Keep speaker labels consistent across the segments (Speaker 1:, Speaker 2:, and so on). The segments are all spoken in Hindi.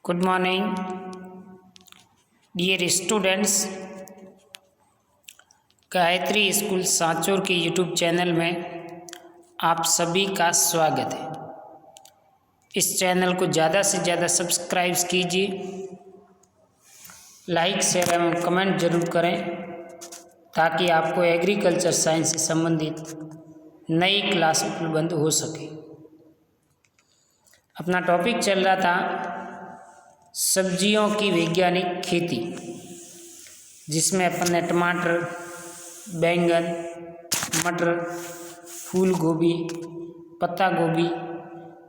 Speaker 1: Good morning dear students. Gayatri school Sanchore के यूट्यूब चैनल में आप सभी का स्वागत है। इस चैनल को ज़्यादा से ज़्यादा सब्सक्राइब कीजिए, लाइक शेयर एवं कमेंट जरूर करें ताकि आपको एग्रीकल्चर साइंस से संबंधित नई क्लास उपलब्ध हो सके। अपना टॉपिक चल रहा था सब्जियों की वैज्ञानिक खेती, जिसमें अपन ने टमाटर, बैंगन, मटर, फूल गोभी, पत्ता गोभी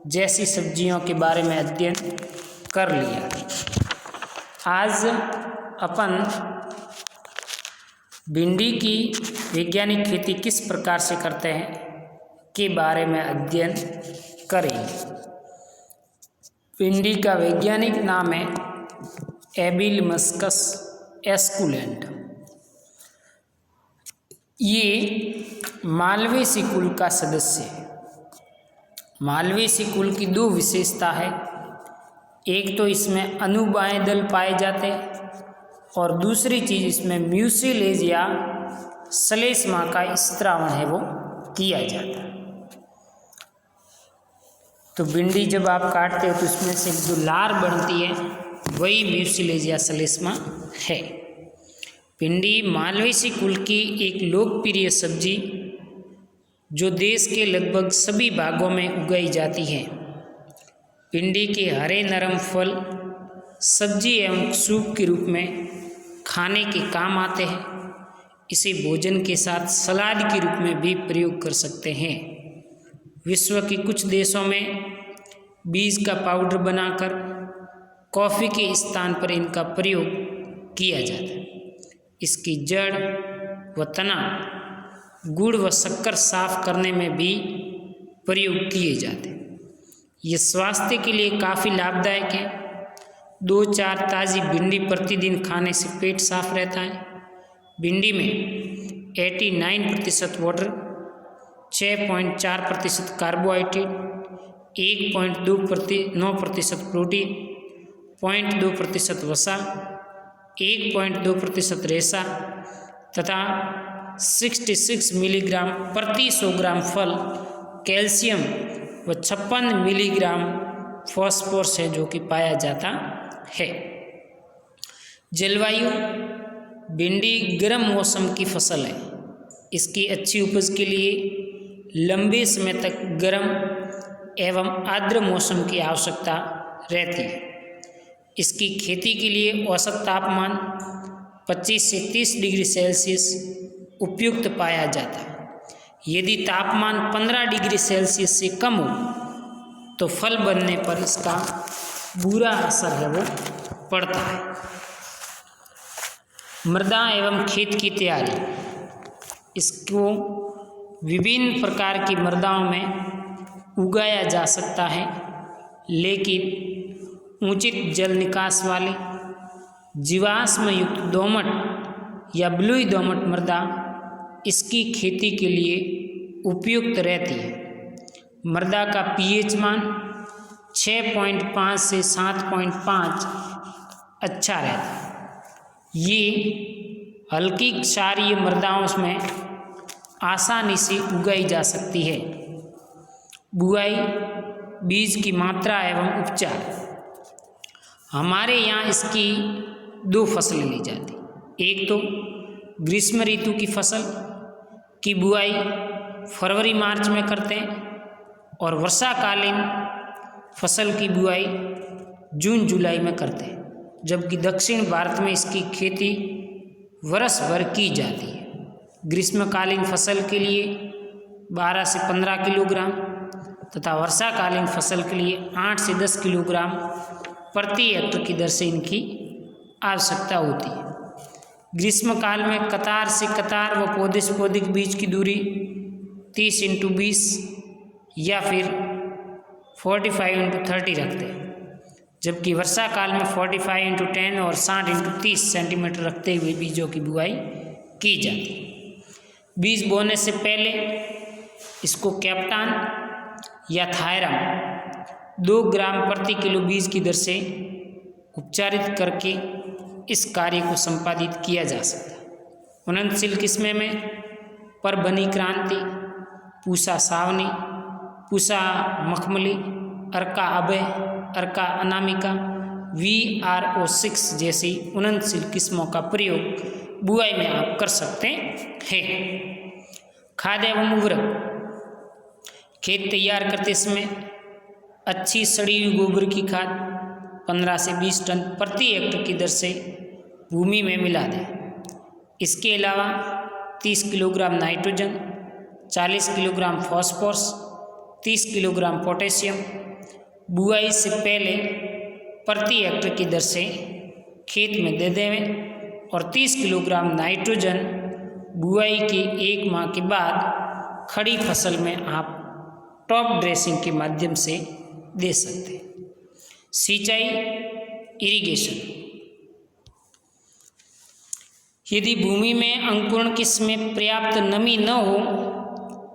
Speaker 1: जैसी सब्जियों के बारे में अध्ययन कर लिया। आज अपन भिंडी की वैज्ञानिक खेती किस प्रकार से करते हैं के बारे में अध्ययन करेंगे। भिंडी का वैज्ञानिक नाम है एबिलमस्कस एस्कुलेंट। ये मालवेसी कुल का सदस्य है। मालवेसी कुल की दो विशेषता है, एक तो इसमें अनुबाएं दल पाए जाते हैं और दूसरी चीज इसमें म्यूसिलेज या श्लेष्मा का स्त्रावण है वो किया जाता है। तो भिंडी जब आप काटते हो तो उसमें से जो लार बनती है वही म्यूसिलेज या श्लेष्मा है। भिंडी मालवेसी कुल की एक लोकप्रिय सब्जी जो देश के लगभग सभी भागों में उगाई जाती है। भिंडी के हरे नरम फल सब्जी एवं सूप के रूप में खाने के काम आते हैं। इसे भोजन के साथ सलाद के रूप में भी प्रयोग कर सकते हैं। विश्व के कुछ देशों में बीज का पाउडर बनाकर कॉफ़ी के स्थान पर इनका प्रयोग किया जाता है। इसकी जड़ व तना गुड़ व शक्कर साफ करने में भी प्रयोग किए जाते हैं। ये स्वास्थ्य के लिए काफ़ी लाभदायक है। 2-4 ताज़ी भिंडी प्रतिदिन खाने से पेट साफ रहता है। भिंडी में 89% वाटर, 6.4% कार्बोहाइड्रेट, 1.9% प्रोटीन, 0.2% वसा, 1.2% रेशा तथा 66 मिलीग्राम प्रति 100 ग्राम फल कैल्शियम व 56 मिलीग्राम फॉस्फोरस है जो कि पाया जाता है। जलवायु, भिंडी गर्म मौसम की फसल है। इसकी अच्छी उपज के लिए लंबे समय तक गर्म एवं आर्द्र मौसम की आवश्यकता रहती है। इसकी खेती के लिए औसत तापमान 25 से 30 डिग्री सेल्सियस उपयुक्त पाया जाता है। यदि तापमान 15 डिग्री सेल्सियस से कम हो तो फल बनने पर इसका बुरा असर है वो पड़ता है। मृदा एवं खेत की तैयारी, इसको विभिन्न प्रकार की मृदाओं में उगाया जा सकता है, लेकिन उचित जल निकास वाले जीवाश्म युक्त दोमट या बलुई दोमट मृदा इसकी खेती के लिए उपयुक्त रहती है। मृदा का पीएच मान 6.5 से 7.5 अच्छा रहता है। ये हल्की क्षारीय मृदाओं में आसानी से उगाई जा सकती है। बुआई, बीज की मात्रा एवं उपचार, हमारे यहाँ इसकी 2 फसलें ली जाती। एक तो ग्रीष्म ऋतु की फसल की बुआई फरवरी मार्च में करते हैं और वर्षाकालीन फसल की बुआई जून जुलाई में करते हैं, जबकि दक्षिण भारत में इसकी खेती वर्ष भर की जाती है। ग्रीष्मकालीन फसल के लिए 12 से 15 किलोग्राम तथा वर्षाकालीन फसल के लिए 8 से 10 किलोग्राम प्रति हेक्टर की दर से इनकी आवश्यकता होती है। ग्रीष्मकाल में कतार से कतार व पौधे से पौधे के बीच की दूरी 30x20 या फिर 45x30 रखते हैं, जबकि वर्षाकाल में 45x10 और 60x30 सेंटीमीटर रखते हुए बीजों की बुआई की जाती है। बीज बोने से पहले इसको कैप्टान या थायरम 2 ग्राम प्रति किलो बीज की दर से उपचारित करके इस कार्य को संपादित किया जा सकता है। उन्नतशील किस्में में परभनी क्रांति, पूसा सावनी, पूसा मखमली, अर्का अभय, अर्का अनामिका, VRO6 जैसी उन्नतशील किस्मों का प्रयोग बुआई में आप कर सकते हैं। खाद एवं उर्वरक। खेत तैयार करते समय अच्छी सड़ी हुई गोबर की खाद 15 से 20 टन प्रति हेक्टेयर की दर से भूमि में मिला दें। इसके अलावा 30 kilogram nitrogen, 40 kilogram phosphorus, 30 kilogram potassium बुआई से पहले प्रति हेक्टेयर की दर से खेत में दे देवें और 30 किलोग्राम नाइट्रोजन बुआई के 1 माह के बाद खड़ी फसल में आप टॉप ड्रेसिंग के माध्यम से दे सकते हैं। सिंचाई इरिगेशन। यदि भूमि में अंकुरण किस्में पर्याप्त नमी न हो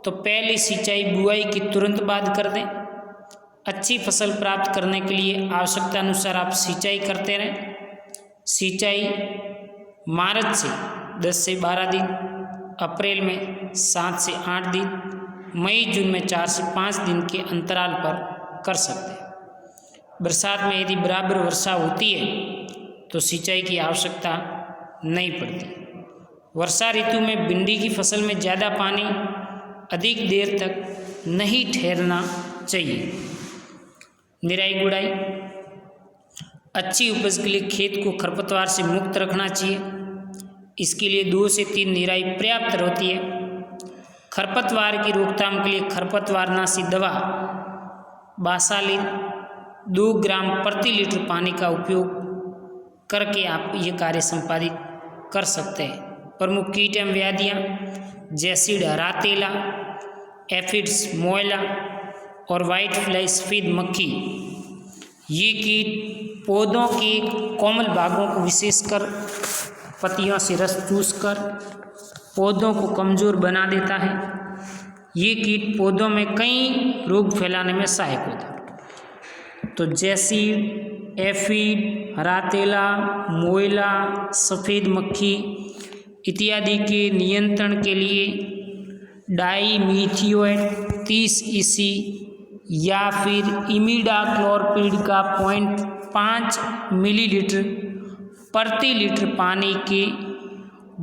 Speaker 1: तो पहली सिंचाई बुआई के तुरंत बाद कर दें। अच्छी फसल प्राप्त करने के लिए आवश्यकता अनुसार आप सिंचाई करते रहें। सिंचाई मार्च से 10 से 12 दिन, अप्रैल में 7 से 8 दिन, मई जून में 4 से 5 दिन के अंतराल पर कर सकते हैं। बरसात में यदि बराबर वर्षा होती है तो सिंचाई की आवश्यकता नहीं पड़ती। वर्षा ऋतु में भिंडी की फसल में ज़्यादा पानी अधिक देर तक नहीं ठहरना चाहिए। निराई गुड़ाई। अच्छी उपज के लिए खेत को खरपतवार से मुक्त रखना चाहिए। इसके लिए 2 से 3 निराई पर्याप्त होती है। खरपतवार की रोकथाम के लिए खरपतवारनाशी दवा बासालिन 2 ग्राम प्रति लीटर पानी का उपयोग करके आप ये कार्य संपादित कर सकते हैं। प्रमुख कीट एवं व्याधियाँ जैसिड हरा तेला, एफिड्स मोएला और वाइट फ्लाई सफेद मक्खी। ये कीट पौधों के कोमल भागों को विशेषकर पत्तियों से रस चूसकर पौधों को कमज़ोर बना देता है। ये कीट पौधों में कई रोग फैलाने में सहायक होता है। तो जैसिड, एफिड, हरा तेला, मोएला, सफ़ेद मक्खी इत्यादि के नियंत्रण के लिए डाईमीथियोएट 30 EC या फिर इमिडाक्लोरपिड का 0.5 मिलीलीटर प्रति लीटर पानी के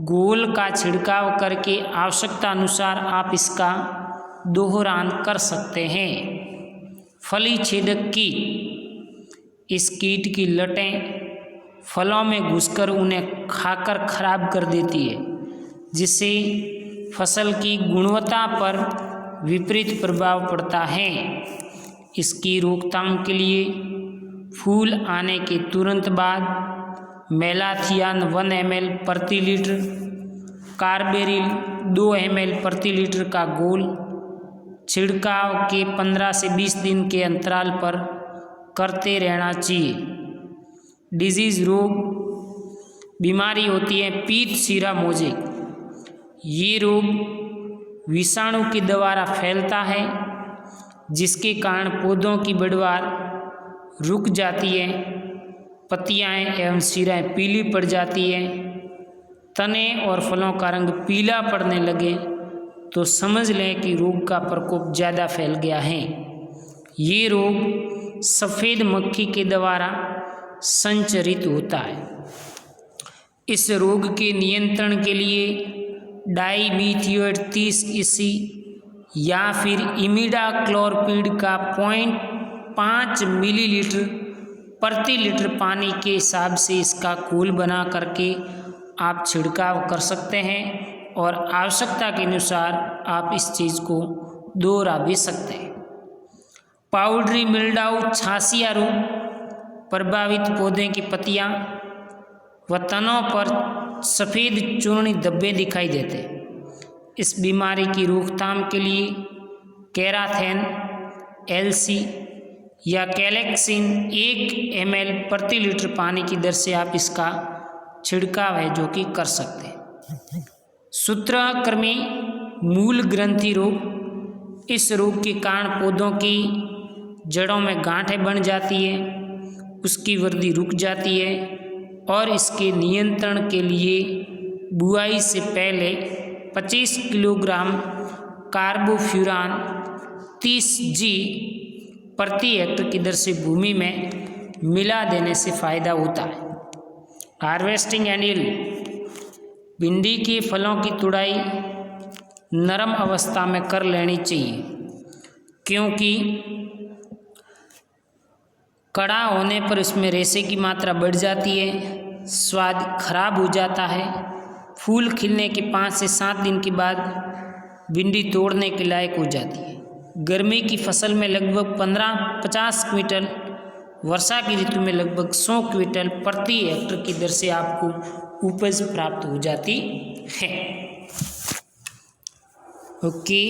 Speaker 1: घोल का छिड़काव करके आवश्यकता अनुसार आप इसका दोहरान कर सकते हैं। फली छेदक कीट। इस कीट की लटें फलों में घुसकर उन्हें खाकर खराब कर देती है, जिससे फसल की गुणवत्ता पर विपरीत प्रभाव पड़ता है। इसकी रोकथाम के लिए फूल आने के तुरंत बाद मेलाथियान 1 ml प्रति लीटर, कार्बेरिल 2 ml प्रति लीटर का घोल छिड़काव के 15 से 20 दिन के अंतराल पर करते रहना चाहिए। डिजीज़ रोग बीमारी होती है पीत सीरा मोज़ेक। ये रोग विषाणु के द्वारा फैलता है, जिसके कारण पौधों की पैदावार रुक जाती है, पत्तियाँ एवं सिराएँ पीली पड़ जाती हैं, तने और फलों का रंग पीला पड़ने लगे तो समझ लें कि रोग का प्रकोप ज़्यादा फैल गया है। ये रोग सफ़ेद मक्खी के द्वारा संचरित होता है। इस रोग के नियंत्रण के लिए डाईमीथियोएट 30 EC या फिर इमिडाक्लोरपिड का 0.5 मिलीलीटर प्रति लीटर पानी के हिसाब से इसका घोल बना करके आप छिड़काव कर सकते हैं और आवश्यकता के अनुसार आप इस चीज़ को दोहरा भी सकते हैं। पाउडरी मिल्डाउ छासिया रोग। प्रभावित पौधे की पत्तियां व तनों पर सफ़ेद चूर्णी धब्बे दिखाई देते। इस बीमारी की रोकथाम के लिए कैराथेन LC या कैलेक्सिन 1 ml प्रति लीटर पानी की दर से आप इसका छिड़काव है जो कि कर सकते हैं। सूत्रकृमि मूल ग्रंथि रोग। इस रोग के कारण पौधों की जड़ों में गांठें बन जाती है उसकी वृद्धि रुक जाती है और इसके नियंत्रण के लिए बुआई से पहले 25 किलोग्राम कार्बोफ्यूरान 30 जी प्रति हेक्टर की दर से भूमि में मिला देने से फायदा होता है। हार्वेस्टिंग एंड यील्ड, भिंडी के फलों की तुड़ाई नरम अवस्था में कर लेनी चाहिए, क्योंकि कड़ा होने पर इसमें रेशे की मात्रा बढ़ जाती है, स्वाद खराब हो जाता है। फूल खिलने के 5 से 7 दिन के बाद भिंडी तोड़ने के लायक हो जाती है। गर्मी की फसल में लगभग 15-50 क्विंटल, वर्षा की ऋतु में लगभग 100 क्विंटल प्रति हेक्टर की दर से आपको उपज प्राप्त हो जाती है। ओके।